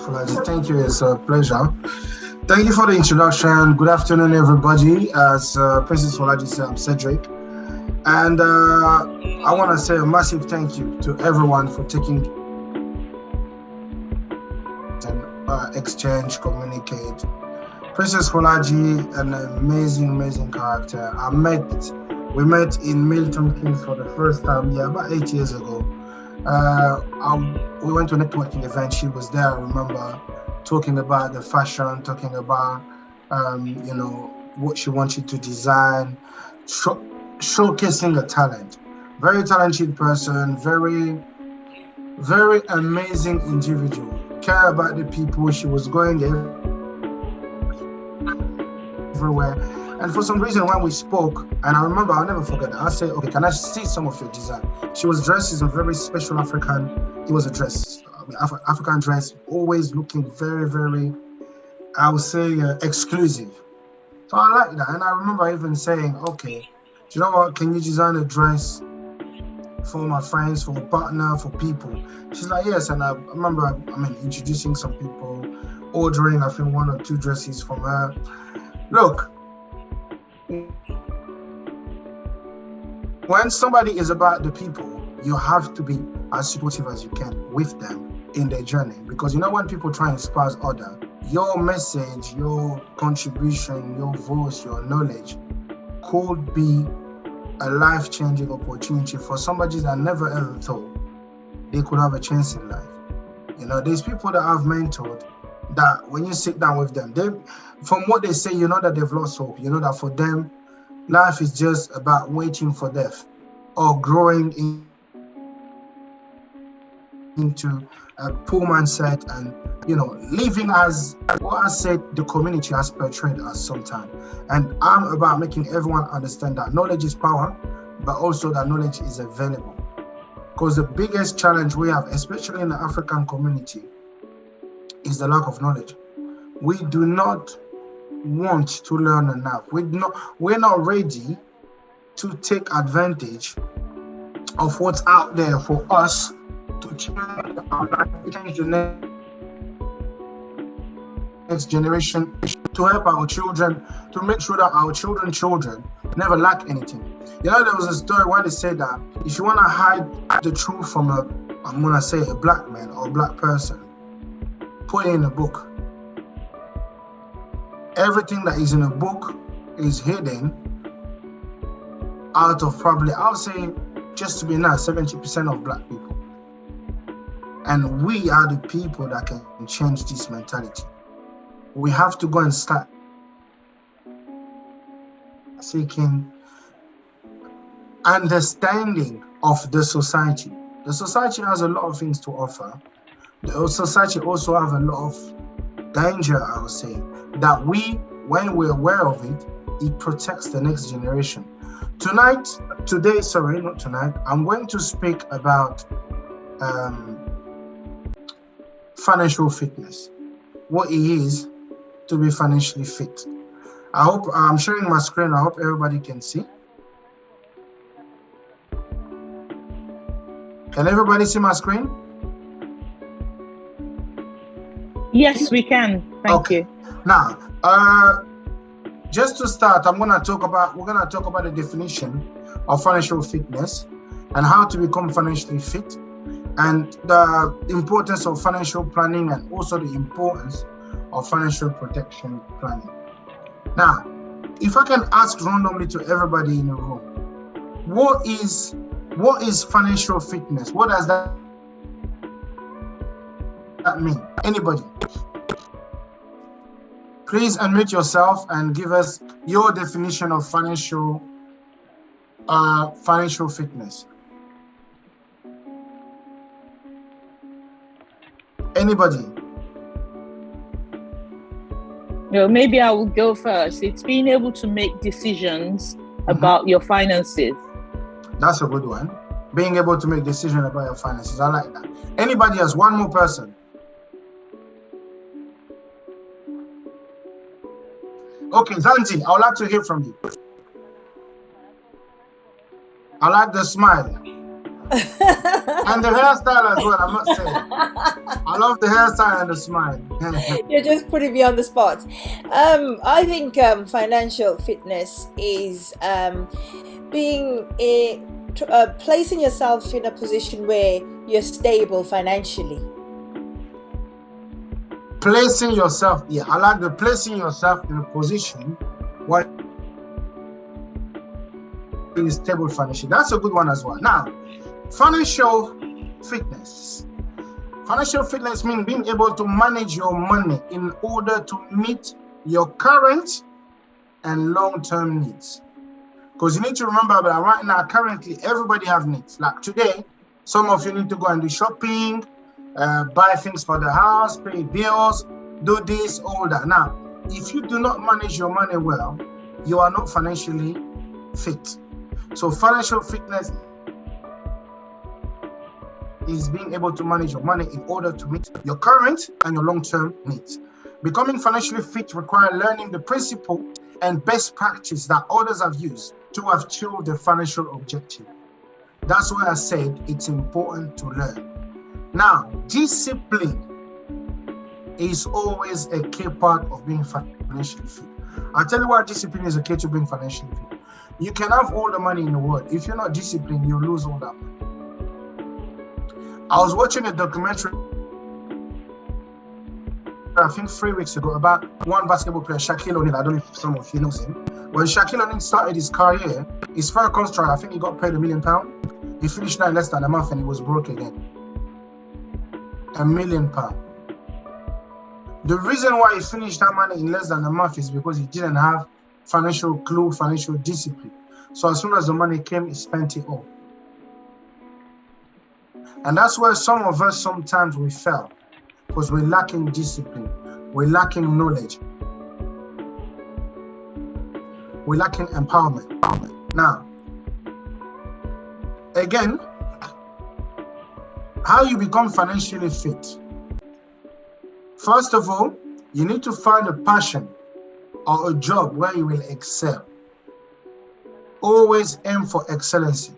Folaji. Thank you. It's a pleasure. Thank you for the introduction. Good afternoon, everybody. As Princess Folaji said, I'm Cedric. And I want to say a massive thank you to everyone for taking and exchange, communicate. Princess Folaji, an amazing character. We met in Milton Keynes for the first time, about 8 years ago. We went to a networking event. She was there. I remember talking about the fashion, talking about what she wanted to design, showcasing a talent. Very talented person, very amazing individual. Care about the people. She was going everywhere. And for some reason, when we spoke, and I remember, I'll never forget that, I said, okay, can I see some of your design? She was dressed in a very special African, it was a dress, African dress, always looking very, I would say, exclusive. So I like that. And I remember even saying, okay, do you know what, can you design a dress for my friends, for a partner, for people? She's like, yes. And I remember, introducing some people, ordering, I think, 1 or 2 dresses from her. Look, when somebody is about the people, you have to be as supportive as you can with them in their journey. Because when people try and inspire others, your message, your contribution, your voice, your knowledge could be a life-changing opportunity for somebody that never ever thought they could have a chance in life. There's people that I've mentored that when you sit down with them, from what they say, that they've lost hope. That for them, life is just about waiting for death or growing into a poor mindset and, living as what I said the community has portrayed us sometimes. And I'm about making everyone understand that knowledge is power, but also that knowledge is available. Because the biggest challenge we have, especially in the African community, is the lack of knowledge. We do not want to learn enough. We're not ready to take advantage of what's out there for us to change the next generation, to help our children, to make sure that our children never lack anything. There was a story where they said that if you want to hide the truth from a black man or a black person, put it in a book. Everything that is in a book is hidden out of probably, I'll say, just to be nice, 70% of black people. And we are the people that can change this mentality. We have to go and start seeking understanding of the society. The society has a lot of things to offer. The society also have a lot of danger, I would say, that when we're aware of it, it protects the next generation. I'm going to speak about financial fitness, what it is to be financially fit. I hope I'm sharing my screen. I hope everybody can see. Can everybody see my screen? Yes, we can. Thank you. Now, just to start, we're going to talk about the definition of financial fitness and how to become financially fit, and the importance of financial planning, and also the importance of financial protection planning. Now, if I can ask randomly to everybody in the room, what is financial fitness? What does that mean? Anybody? Please unmute yourself and give us your definition of financial fitness. Anybody? Maybe I will go first. It's being able to make decisions about your finances. That's a good one. Being able to make decisions about your finances. I like that. Anybody else? One more person. Okay, Zanzi, I would like to hear from you. I like the smile. And the hairstyle as well, I must say. I love the hairstyle and the smile. You're just putting me on the spot. I think financial fitness is being placing yourself in a position where you're stable financially. Placing yourself, yeah, I like the placing yourself in a position where you're stable financially. That's a good one as well. Now, financial fitness. Financial fitness means being able to manage your money in order to meet your current and long-term needs. Because you need to remember that right now, currently, everybody have needs. Like today, some of you need to go and do shopping, buy things for the house, pay bills, do this, all that. Now, if you do not manage your money well, you are not financially fit. So financial fitness is being able to manage your money in order to meet your current and your long-term needs. Becoming financially fit requires learning the principle and best practice that others have used to achieve the financial objective. That's why I said it's important to learn. Now, discipline is always a key part of being financially fit. I'll tell you why discipline is a key to being financially fit. You can have all the money in the world. If you're not disciplined, you lose all that money. I was watching a documentary, I think 3 weeks ago, about one basketball player, Shaquille O'Neal. I don't know if some of you know him. When Shaquille O'Neal started his career, his first contract, I think he got paid £1 million. He finished that in less than a month and he was broke again. £1 million. The reason why he finished that money in less than a month is because he didn't have financial clue, financial discipline. So as soon as the money came, he spent it all. And that's where some of us sometimes we fail, because we're lacking discipline, we're lacking knowledge, we're lacking empowerment. Now, again, how you become financially fit? First of all, you need to find a passion or a job where you will excel. Always aim for excellency.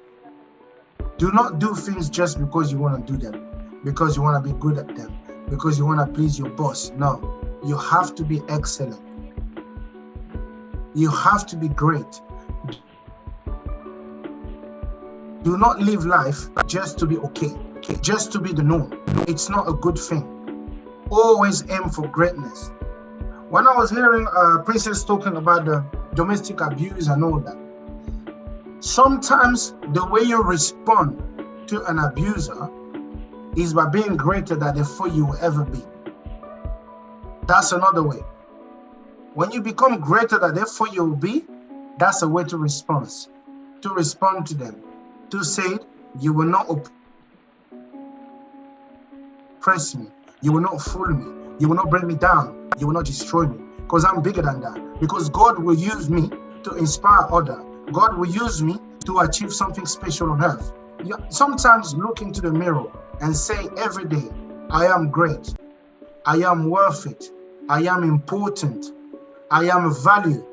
Do not do things just because you want to do them, because you want to be good at them, because you want to please your boss. No, you have to be excellent. You have to be great. Do not live life just to be okay, just to be the norm. It's not a good thing. Always aim for greatness. When I was hearing Princess talking about the domestic abuse and all that, sometimes the way you respond to an abuser is by being greater than the fool you will ever be. That's another way. When you become greater than the fool you will be, that's a way to respond to them. To say, you will not oppress me, you will not fool me, you will not bring me down, you will not destroy me, because I'm bigger than that. Because God will use me to inspire others. God will use me to achieve something special on earth. You sometimes look into the mirror and say every day, I am great, I am worth it, I am important, I am of value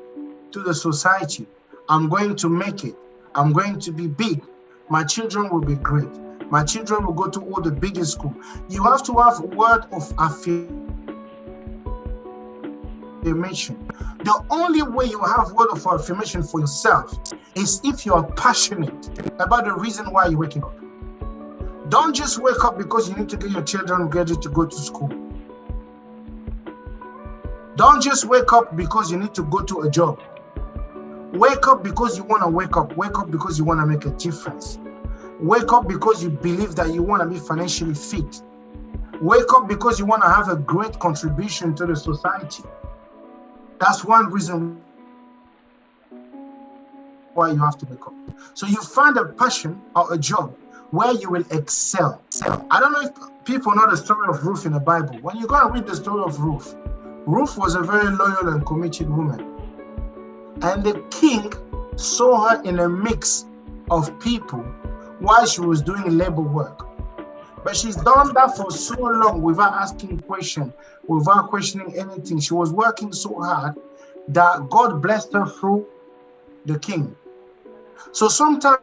to the society, I'm going to make it, I'm going to be big, my children will be great, my children will go to all the biggest schools. You have to have a word of affirmation. The only way you have word of affirmation for yourself is if you are passionate about the reason why you're waking up. Don't just wake up because you need to get your children ready to go to school. Don't just wake up because you need to go to a job. Wake up because you want to wake up. Wake up because you want to make a difference. Wake up because you believe that you want to be financially fit. Wake up because you want to have a great contribution to the society. That's one reason why you have to wake up. So you find a passion or a job where you will excel. I don't know if people know the story of Ruth in the Bible. When you go and read the story of Ruth, Ruth was a very loyal and committed woman. And the king saw her in a mix of people while she was doing labor work. But she's done that for so long without asking questions, without questioning anything. She was working so hard that God blessed her through the king. So sometimes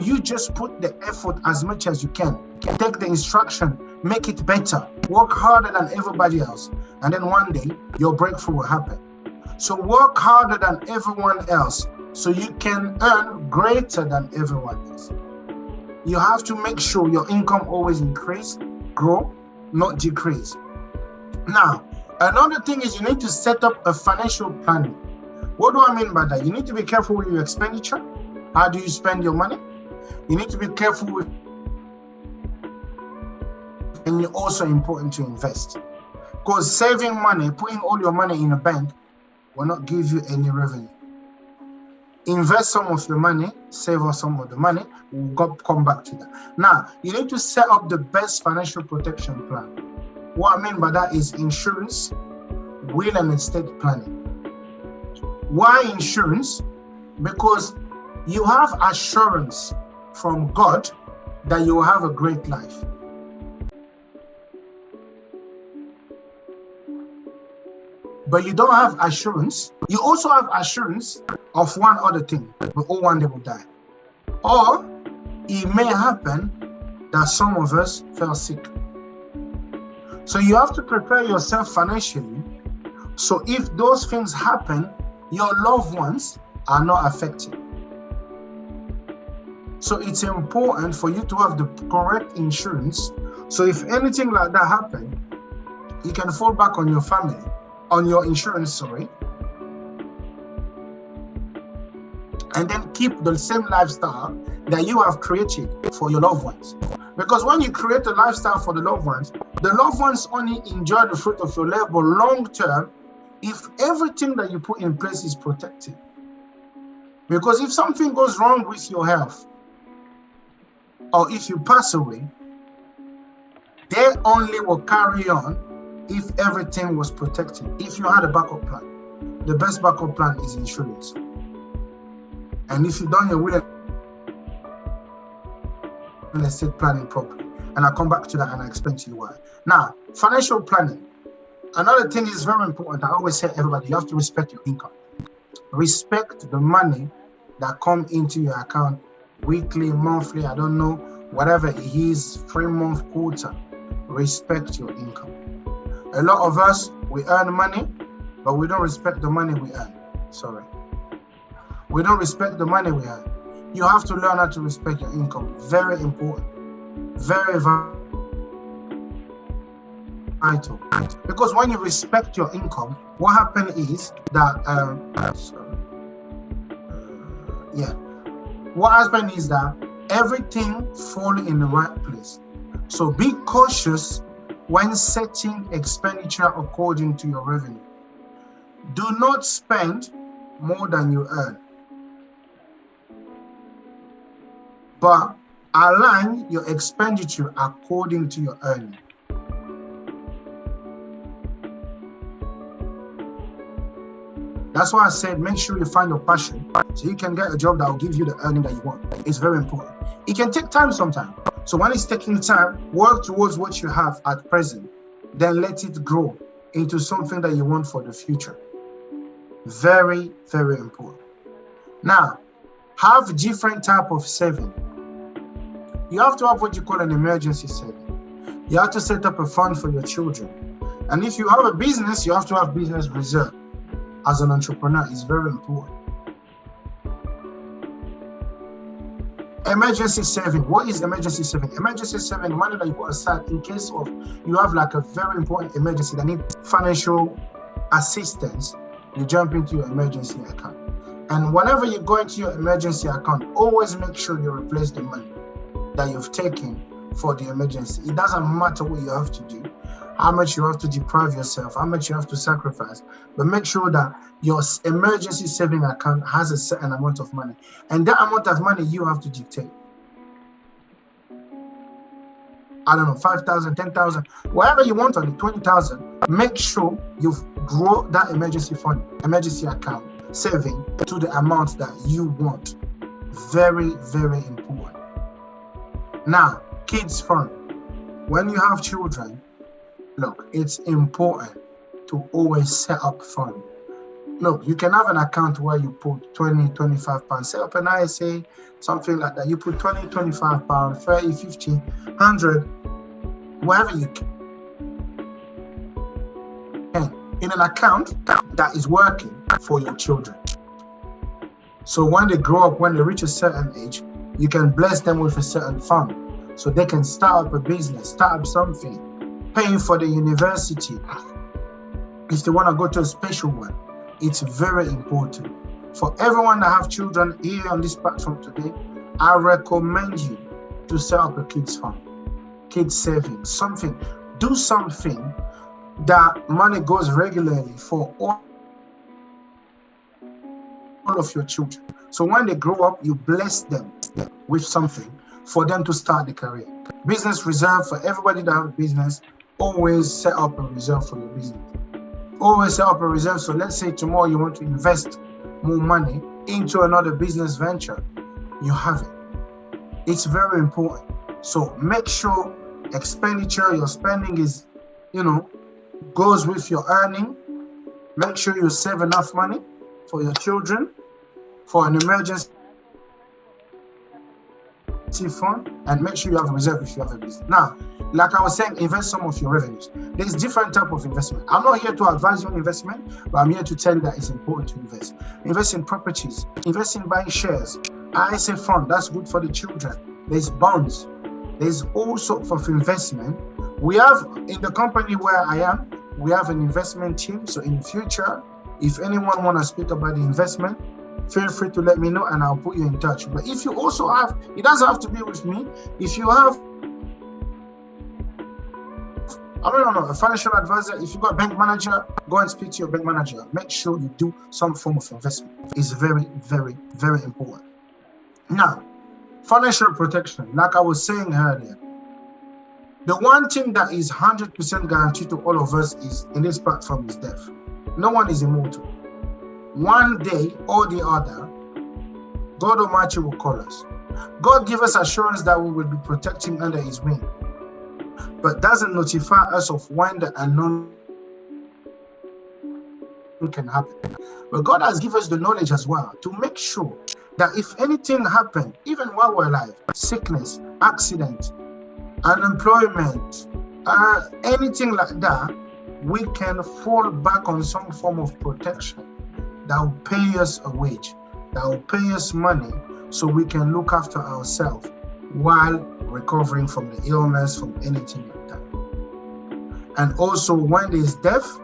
you just put the effort as much as you can. Take the instruction, make it better, work harder than everybody else, and then one day your breakthrough will happen. So work harder than everyone else so you can earn greater than everyone else. You have to make sure your income always increase, grow, not decrease. Now, another thing is you need to set up a financial plan. What do I mean by that? You need to be careful with your expenditure. How do you spend your money? You need to be careful with, and it's also important to invest. Because saving money, putting all your money in a bank will not give you any revenue. Invest some of the money, save us some of the money. We'll come back to that. Now, you need to set up the best financial protection plan. What I mean by that is insurance, will and estate planning. Why insurance? Because you have assurance from God that you will have a great life. But you don't have assurance. You also have assurance of one other thing, but all one day will die. Or it may happen that some of us fell sick. So you have to prepare yourself financially. So if those things happen, your loved ones are not affected. So it's important for you to have the correct insurance. So if anything like that happens, you can fall back on your family, on your insurance, and then keep the same lifestyle that you have created for your loved ones. Because when you create a lifestyle for the loved ones only enjoy the fruit of your labor long term if everything that you put in place is protected. Because if something goes wrong with your health, or if you pass away, they only will carry on if everything was protected. If you had a backup plan, the best backup plan is insurance. And if you've done your will and estate planning properly, and I'll come back to that and I'll explain to you why. Now, financial planning. Another thing is very important. I always say, everybody, you have to respect your income. Respect the money that come into your account weekly, monthly, I don't know, whatever it is, 3 month, quarter. Respect your income. A lot of us, we earn money, but we don't respect the money we earn. We don't respect the money we earn. You have to learn how to respect your income. Very important. Very vital. Because when you respect your income, what happens is that, what happens is that everything falls in the right place. So be cautious when setting expenditure according to your revenue. Do not spend more than you earn, but align your expenditure according to your earning. That's why I said make sure you find your passion so you can get a job that will give you the earning that you want. It's very important. It can take time sometimes. So when it's taking time, work towards what you have at present, then let it grow into something that you want for the future. Very, very important. Now, have different type of saving. You have to have what you call an emergency saving. You have to set up a fund for your children. And if you have a business, you have to have business reserve. As an entrepreneur, it's very important. Emergency saving. What is emergency saving? Emergency saving, money that you put aside in case of you have like a very important emergency that needs financial assistance. You jump into your emergency account. And whenever you go into your emergency account, always make sure you replace the money that you've taken for the emergency. It doesn't matter what you have to do, how much you have to deprive yourself, how much you have to sacrifice, but make sure that your emergency saving account has a certain amount of money. And that amount of money you have to dictate. I don't know, 5,000, 10,000, whatever you want on it, 20,000, make sure you grow that emergency fund, emergency account, saving to the amount that you want. Very, very important. Now, kids fund. When you have children, look, it's important to always set up fund. Look, you can have an account where you put 20, 25 pounds, set up an ISA, something like that. You put 20, 25 pounds, 30, 50, 100, wherever you can, in an account that is working for your children. So when they grow up, when they reach a certain age, you can bless them with a certain fund so they can start up a business, start up something, paying for the university. If they want to go to a special one, it's very important. For everyone that have children here on this platform today, I recommend you to set up a kids fund, kids savings, something. Do something that money goes regularly for all of your children. So when they grow up, you bless them with something for them to start the career. Business reserve, for everybody that have business, always set up a reserve for your business. Always set up a reserve. So let's say tomorrow you want to invest more money into another business venture, you have it. It's very important. So make sure expenditure, your spending is, goes with your earning. Make sure you save enough money for your children, for an emergency fund, and make sure you have a reserve if you have a business. Now, like I was saying, invest some of your revenues. There's different type of investment. I'm not here to advise you on investment, but I'm here to tell you that it's important to invest. Invest in properties, invest in buying shares, ISA fund, that's good for the children. There's bonds, there's all sorts of investment. We have, in the company where I am, we have an investment team. So in the future, if anyone want to speak about the investment, feel free to let me know and I'll put you in touch. But if you also have, it doesn't have to be with me. If you have, I don't know, a financial advisor, if you got a bank manager, go and speak to your bank manager. Make sure you do some form of investment. It's very, very, very important. Now, financial protection, like I was saying earlier, the one thing that is 100% guaranteed to all of us is in this platform is death. No one is immortal. One day or the other, God Almighty will call us. God gives us assurance that we will be protecting under His wing, but doesn't notify us of when the unknown can happen. But God has given us the knowledge as well to make sure that if anything happens, even while we're alive, sickness, accident, unemployment, anything like that, we can fall back on some form of protection that will pay us a wage, that will pay us money so we can look after ourselves while recovering from the illness, from anything like that. And also when there's death,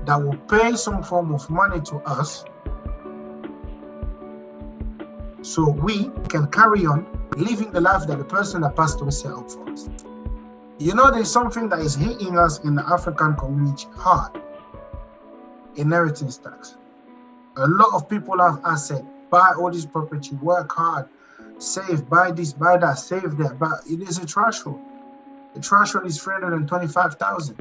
that will pay some form of money to us so we can carry on living the life that the person that passed away set up for us. There's something that is hitting us in the African community hard: inheritance tax. A lot of people have assets, buy all this property, work hard, save, buy this, buy that, save that, but it is a threshold. The threshold is 325,000.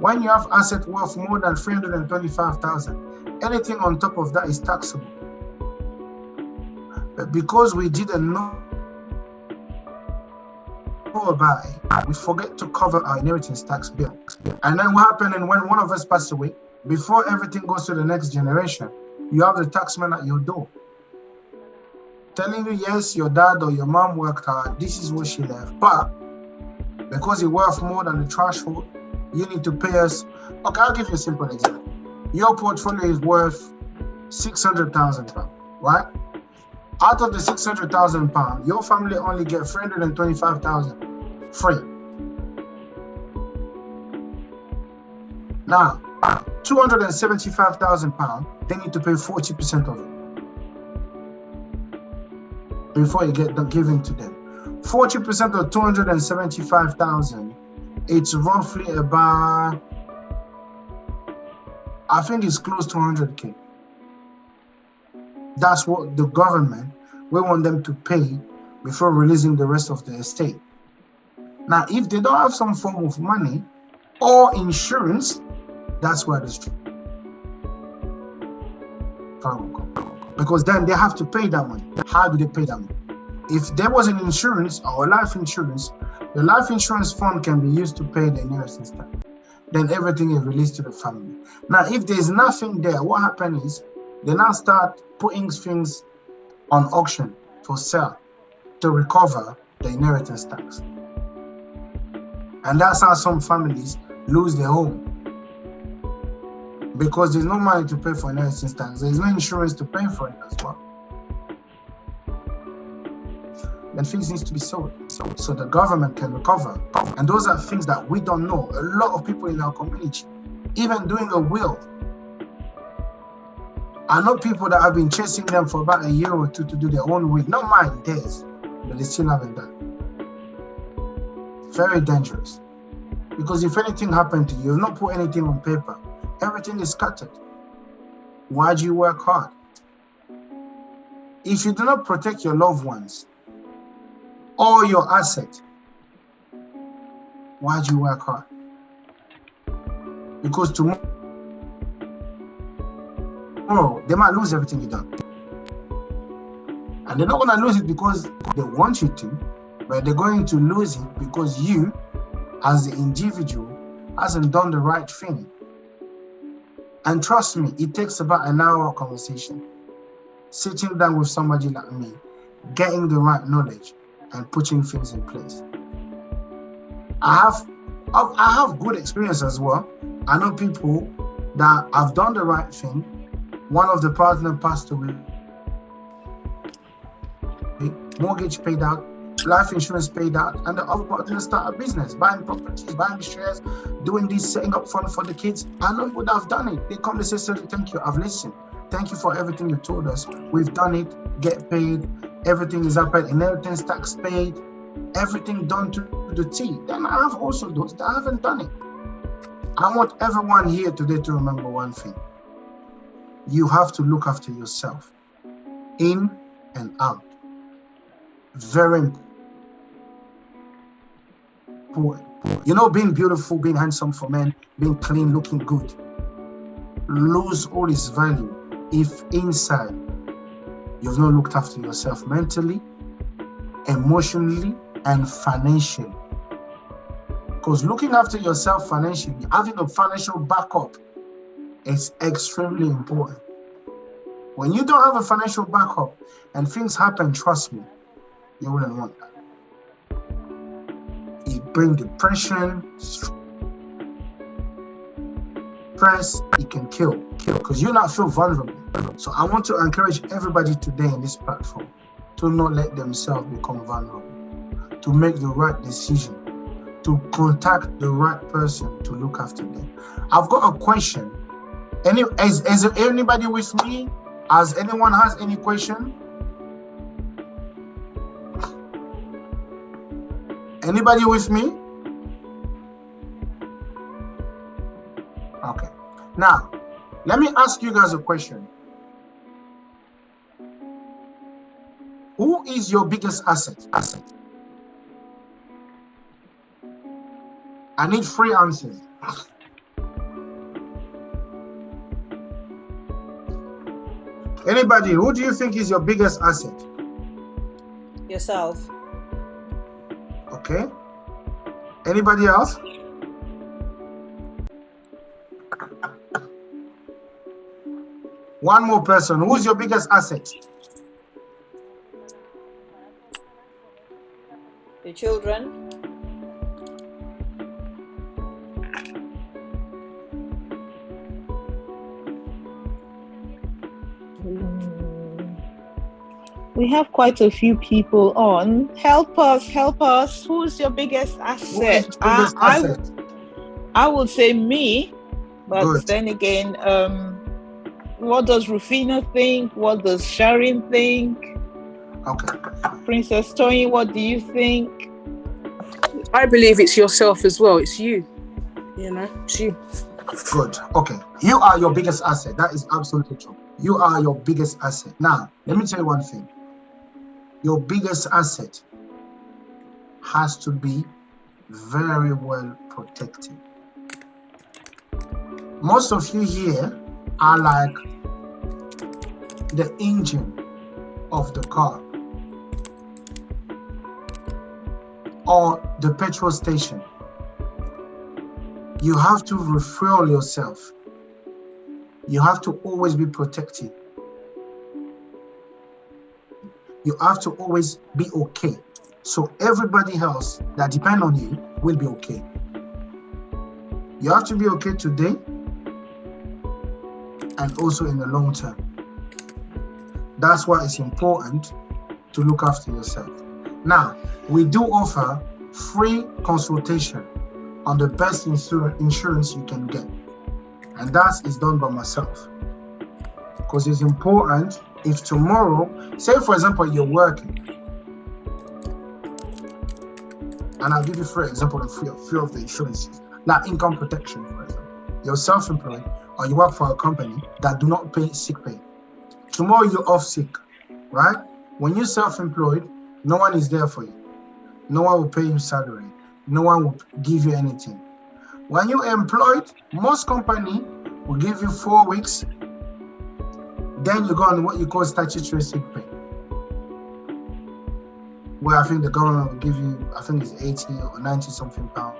When you have asset worth more than 325,000, anything on top of that is taxable. But because we didn't know about it, we forget to cover our inheritance tax bill. And then what happened? And when one of us passed away, before everything goes to the next generation, you have the taxman at your door telling you, yes, your dad or your mom worked hard, this is what she left, but because it worth more than the threshold, you need to pay us. Okay, I'll give you a simple example. Your portfolio is worth £600,000, right? Out of the £600,000, your family only get 325,000 free. Now, £275,000, they need to pay 40% of it before you get given to them. 40% of 275,000, it's roughly about, I think it's close to 100K. That's what the government, we want them to pay before releasing the rest of the estate. Now, if they don't have some form of money or insurance, that's where the struggle comes. Because then they have to pay that money. How do they pay that money? If there was an insurance or life insurance, the life insurance fund can be used to pay the inheritance tax. then everything is released to the family. Now, if there's nothing there, what happens is they now start putting things on auction for sale to recover the inheritance tax. And that's how some families lose their home. Because there's no money to pay for inheritance tax. There's no insurance to pay for it as well. Then things need to be sold so the government can recover. And those are things that we don't know. A lot of people in our community, even doing a will, I know people that have been chasing them for about a year or two to do their own will, not mine, theirs, but they still haven't done. Very dangerous. Because if anything happened to you, you've not put anything on paper. Everything is scattered. Why do you work hard? If you do not protect your loved ones or your asset, why do you work hard? Because tomorrow they might lose everything you've done. And they're not going to lose it because they want you to, but they're going to lose it because you, as the individual, hasn't done the right thing. And trust me, it takes about an hour conversation, sitting down with somebody like me, getting the right knowledge and putting things in place. I have good experience as well. I know people that have done the right thing. One of the partner passed away, mortgage paid out, life insurance paid out, and the other partner started a business, buying properties, buying shares, doing this, setting up fund for the kids. I know you would have done it. They come, they say, "Sir, thank you, I've listened. Thank you for everything you told us. We've done it, get paid, everything is up, inheritance tax paid, everything done to the T." Then I have also those that haven't done it. I want everyone here today to remember one thing. You have to look after yourself, in and out. Very important. You know, being beautiful, being handsome for men, being clean, looking good, lose all its value if inside you've not looked after yourself mentally, emotionally, and financially. Because looking after yourself financially, having a financial backup is extremely important. When you don't have a financial backup and things happen, trust me, you wouldn't want that. It brings depression, stress, it can kill, because you not feel vulnerable. So I want to encourage everybody today in this platform to not let themselves become vulnerable, to make the right decision, to contact the right person to look after them. I've got a question. Is anybody with me? Has anyone has any question? Anybody with me? Okay. Now, let me ask you guys a question. Who is your biggest asset? I need 3 answers. Anybody, who do you think is your biggest asset? Yourself. Okay. Anybody else? One more person. Who's your biggest asset? Your children. We have quite a few people on. Help us. Who's your biggest asset? I would say me, but Good. Then again, what does Rufina think? What does Sharon think? Okay. Princess Tony, what do you think? I believe it's yourself as well. It's you. It's you. Good. Okay. You are your biggest asset. That is absolutely true. You are your biggest asset. Now, let me tell you one thing. Your biggest asset has to be very well protected. Most of you here are like the engine of the car or the petrol station. You have to refuel yourself. You have to always be protected. You have to always be okay. So everybody else that depend on you will be okay. You have to be okay today and also in the long term. That's why it's important to look after yourself. Now, we do offer free consultation on the best insurance you can get. And that is done by myself. Because it's important, if tomorrow, say for example, you're working, and I'll give you for example a few of the insurances, like income protection, for example. You're self-employed or you work for a company that do not pay sick pay. Tomorrow you're off sick, right? When you're self-employed, no one is there for you. No one will pay you salary. No one will give you anything. When you're employed, most company will give you 4 weeks. Then you go on what you call statutory sick pay, where I think the government will give you, I think it's 80 or 90 something pounds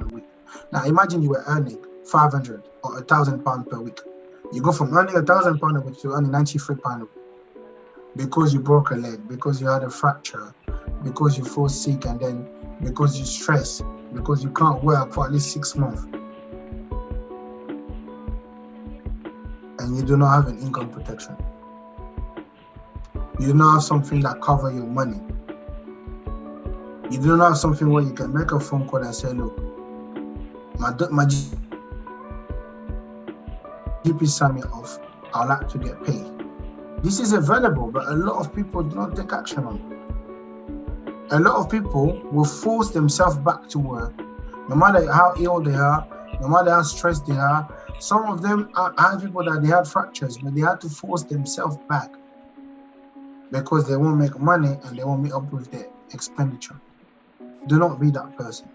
a week. Now imagine you were earning 500 or 1,000 pounds per week. You go from earning 1,000 pounds a week to earning 93 pounds a week because you broke a leg, because you had a fracture, because you fall sick, and then because you stress, because you can't work for at least 6 months. And you do not have an income protection. You do not have something that covers your money. You do not have something where you can make a phone call and say, look, my GP signed me off, I'd like to get paid. This is available, but a lot of people do not take action on it. A lot of people will force themselves back to work, no matter how ill they are, no matter how stressed they are. Some of them are people that they had fractures, but they had to force themselves back because they won't make money and they won't meet up with their expenditure. Do not be that person.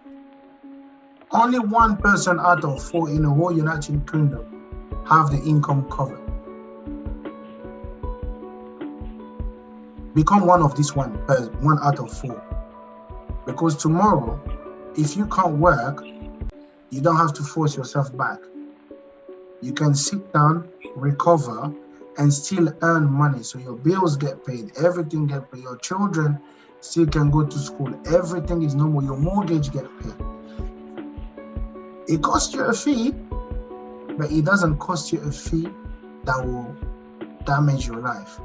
Only 1 person out of 4 in the whole United Kingdom have the income covered. Become one of these 1 out of 4. Because tomorrow, if you can't work, you don't have to force yourself back. You can sit down, recover, and still earn money. So your bills get paid, everything gets paid. Your children still can go to school. Everything is normal. Your mortgage gets paid. It costs you a fee, but it doesn't cost you a fee that will damage your life.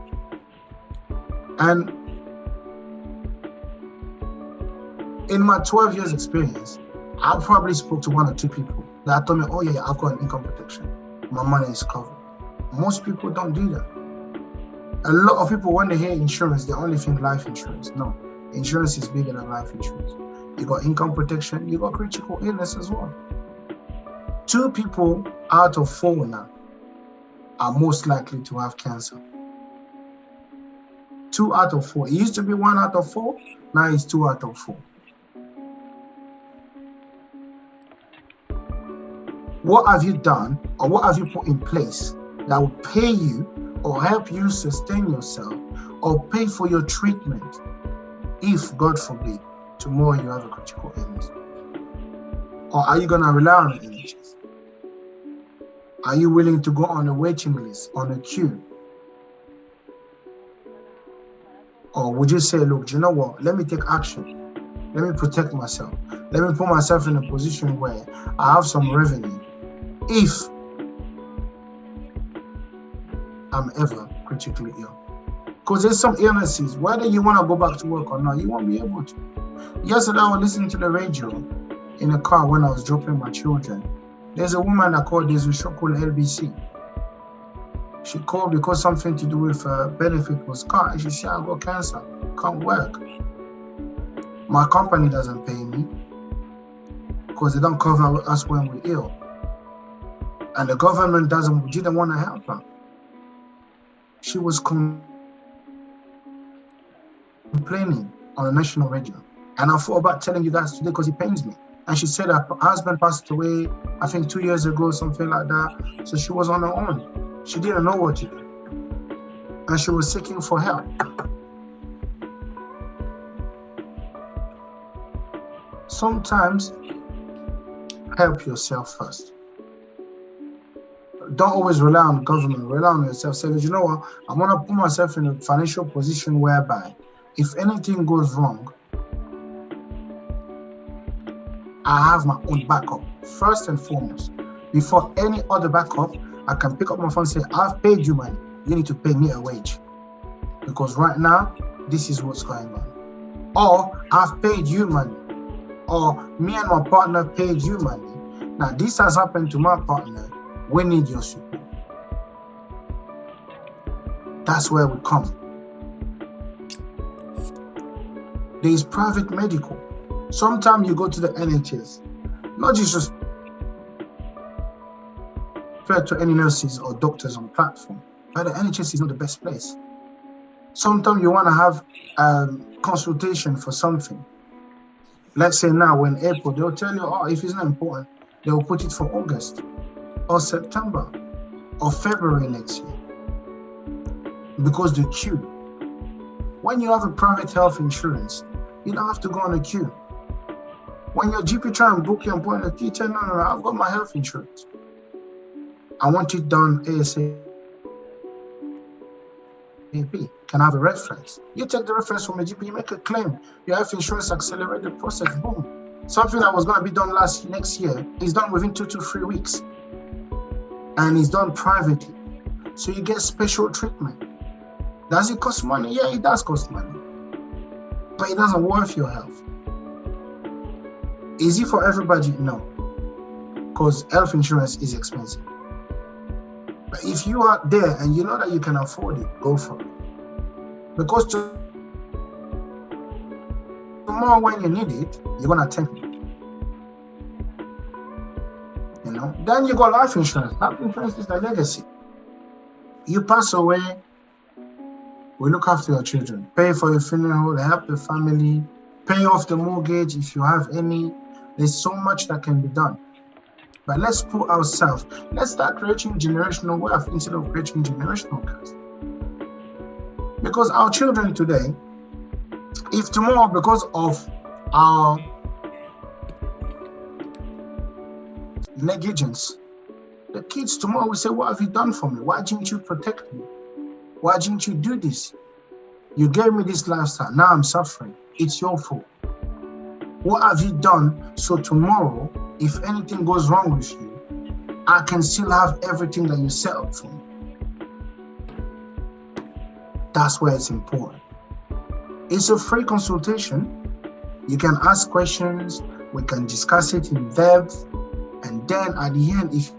And in my 12 years experience, I probably spoke to 1 or 2 people that told me, oh yeah, I've got an income protection. My money is covered. Most people don't do that. A lot of people, when they hear insurance, they only think life insurance. No, insurance is bigger than life insurance. You got income protection, you got critical illness as well. 2 people out of 4 now are most likely to have cancer. 2 out of 4. It used to be 1 out of 4, now it's 2 out of 4. What have you done or what have you put in place that will pay you or help you sustain yourself or pay for your treatment if, God forbid, tomorrow you have a critical illness? Or are you going to rely on the NHS? Are you willing to go on a waiting list, on a queue? Or would you say, look, do you know what? Let me take action. Let me protect myself. Let me put myself in a position where I have some revenue if I'm ever critically ill. Because there's some illnesses, whether you want to go back to work or not, you won't be able to. Yesterday, I was listening to the radio in a car when I was dropping my children. There's a woman that called, there's a show called LBC. She called because something to do with her benefit was cut. And she said, I got cancer, can't work. My company doesn't pay me because they don't cover us when we're ill. And the government didn't want to help her. She was complaining on a national radio. And I thought about telling you guys today because it pains me. And she said her husband passed away, I think 2 years ago, something like that. So she was on her own. She didn't know what to do. And she was seeking for help. sometimes help yourself first. Don't always rely on government, rely on yourself. Say, you know what, I want to put myself in a financial position whereby if anything goes wrong, I have my own backup. First and foremost, before any other backup, I can pick up my phone and say, I've paid you money. You need to pay me a wage. Because right now, this is what's going on. Or I've paid you money. Or me and my partner paid you money. Now, this has happened to my partner. We need your support. That's where we come. There is private medical. Sometimes you go to the NHS, not just refer to any nurses or doctors on platform, but the NHS is not the best place. Sometimes you want to have consultation for something. Let's say now, when April, they'll tell you, oh, if it's not important, they'll put it for August or September or February next year. Because the queue. When you have a private health insurance, you don't have to go on a queue. When your GP try and book your appointment, you tell no, I've got my health insurance. I want it done ASAP. Can I have a reference? You take the reference from a GP, you make a claim. Your health insurance accelerate the process, boom. Something that was going to be done next year is done within 2 to 3 weeks. And it's done privately. So you get special treatment. Does it cost money? Yeah, it does cost money. But it doesn't worth your health. Is it for everybody? No. Because health insurance is expensive. But if you are there and you know that you can afford it, go for it. Because tomorrow when you need it, you're going to thank me. You know? Then you got life insurance. Life insurance is the legacy. You pass away, we look after your children. Pay for your funeral, help the family, pay off the mortgage if you have any. There's so much that can be done. But let's put ourselves, let's start creating generational wealth instead of creating generational curse. Because our children today, if tomorrow, because of our negligence, the kids tomorrow will say, what have you done for me? Why didn't you protect me? Why didn't you do this? You gave me this lifestyle. Now I'm suffering. It's your fault. What have you done so tomorrow, if anything goes wrong with you, I can still have everything that you set up for me? That's where it's important. It's a free consultation. You can ask questions. We can discuss it in depth. And then at the end, if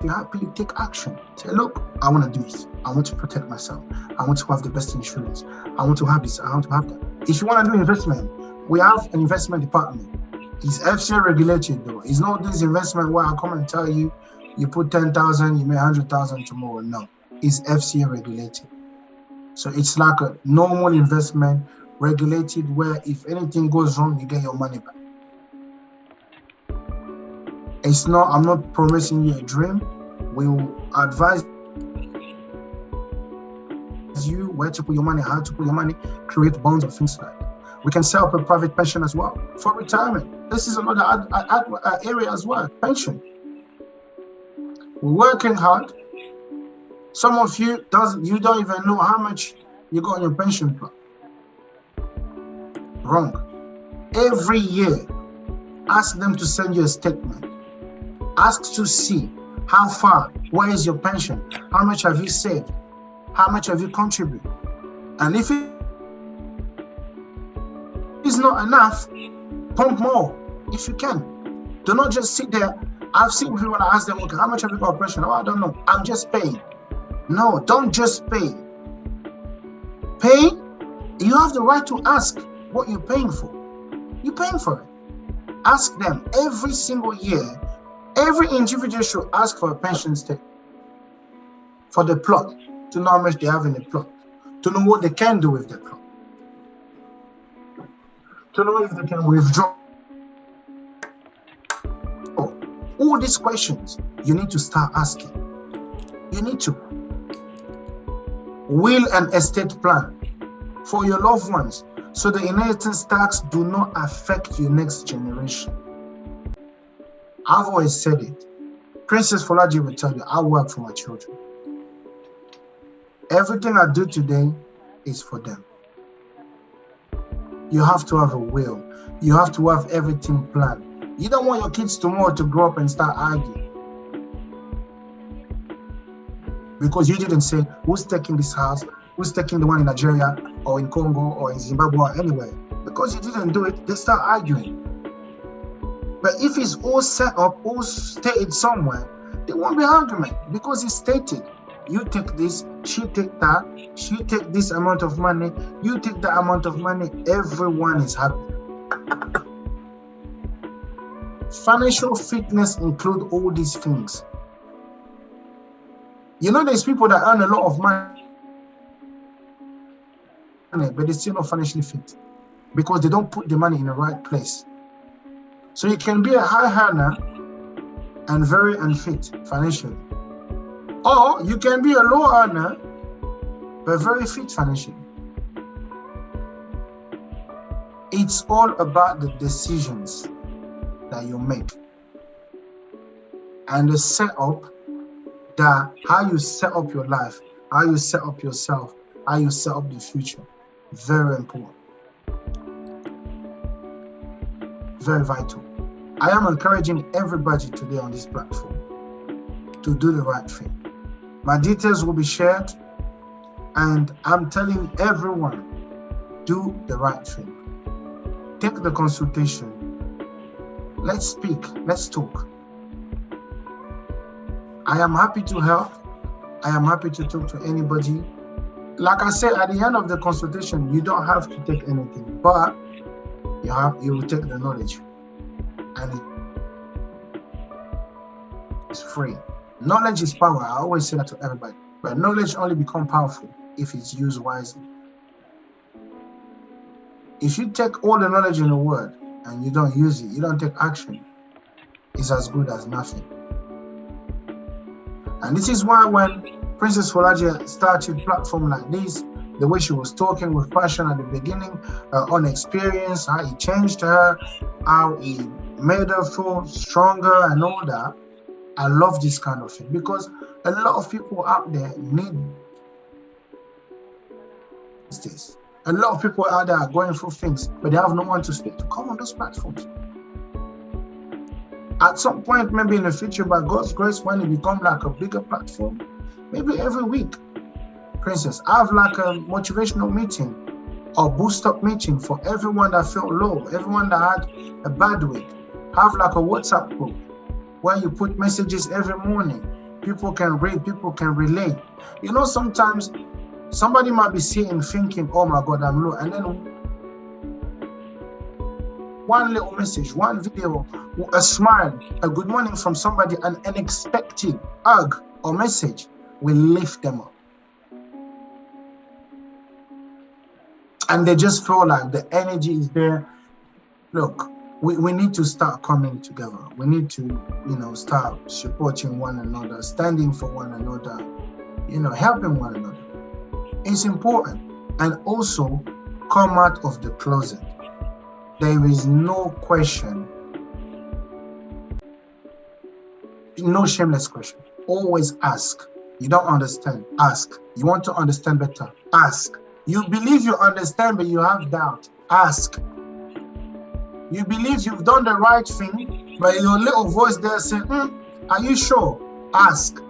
you're happy, you take action. Say, look, I want to do this. I want to protect myself. I want to have the best insurance. I want to have this. I want to have that. If you want to do investment, we have an investment department. It's FCA regulated though. It's not this investment where I come and tell you, you put 10,000, you make 100,000 tomorrow. No, it's FCA regulated. So it's like a normal investment regulated where if anything goes wrong, you get your money back. It's not, I'm not promising you a dream. We'll advise you where to put your money, how to put your money, create bonds or things like that. We can set up a private pension as well for retirement. This is another area as well, pension. We're working hard. Some of you don't even know how much you got on your pension plan. Wrong. Every year, ask them to send you a statement. Ask to see how far, where is your pension, how much have you saved, how much have you contributed. And if it is not enough, pump more if you can. Do not just sit there. I've seen people when I ask them, okay, how much have you got pension? Oh, I don't know. I'm just paying. No, don't just pay. Pay, you have the right to ask what you're paying for. You're paying for it. Ask them every single year. Every individual should ask for a pension statement for the plot, to know how much they have in the plot, to know what they can do with the plot, to know if they can withdraw. Oh, all these questions you need to start asking. You need to. Will and estate plan for your loved ones. So the inheritance tax do not affect your next generation. I've always said it. Princess Folaji will tell you, I work for my children. Everything I do today is for them. You have to have a will. You have to have everything planned. You don't want your kids tomorrow to grow up and start arguing. Because you didn't say, who's taking this house? Who's taking the one in Nigeria or in Congo or in Zimbabwe or anywhere? Because you didn't do it, they start arguing. But if it's all set up, all stated somewhere, there won't be argument because it's stated. You take this, she take that, she take this amount of money, you take that amount of money, everyone is happy. Financial fitness include all these things. You know, there's people that earn a lot of money, but they're still not financially fit because they don't put the money in the right place. So you can be a high earner and very unfit financially. Or you can be a low earner, but very fit financially. It's all about the decisions that you make and the setup, that how you set up your life, how you set up yourself, how you set up the future. Very important. Very vital. I am encouraging everybody today on this platform to do the right thing. My details will be shared, and I'm telling everyone, do the right thing. Take the consultation. Let's speak, let's talk. I am happy to help. I am happy to talk to anybody. Like I said, at the end of the consultation, you don't have to take anything, but you will take the knowledge. And it's free. Knowledge is power. I always say that to everybody. But knowledge only becomes powerful if it's used wisely. If you take all the knowledge in the world and you don't use it, you don't take action, it's as good as nothing. And this is why when Princess Folaji started a platform like this, the way she was talking with passion at the beginning, her own experience, how it changed her, how it made her feel stronger and all that, I love this kind of thing because a lot of people out there need this. A lot of people out there are going through things, but they have no one to speak to. Come on those platforms. At some point, maybe in the future, by God's grace, when it becomes like a bigger platform, maybe every week, Princess, have like a motivational meeting or boost up meeting for everyone that felt low, everyone that had a bad week. Have like a WhatsApp group where you put messages every morning. People can read, people can relate. You know, sometimes somebody might be sitting thinking, oh my God, I'm low. And then one little message, one video, a smile, a good morning from somebody, an unexpected hug or message will lift them up. And they just feel like the energy is there. Look, we need to start coming together. We need to, start supporting one another, standing for one another, helping one another. It's important. And also come out of the closet. There is no question, no shameless question. Always ask. You don't understand, ask. You want to understand better, ask. You believe you understand, but you have doubt, ask. You believe you've done the right thing, but your little voice there saying, are you sure? Ask.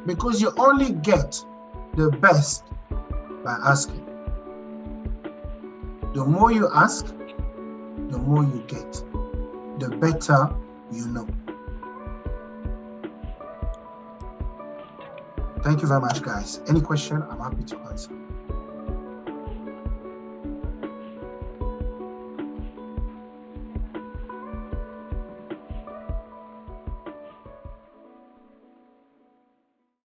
Because you only get the best by asking. The more you ask, the more you get. The better you know. Thank you very much, guys. Any question, I'm happy to answer.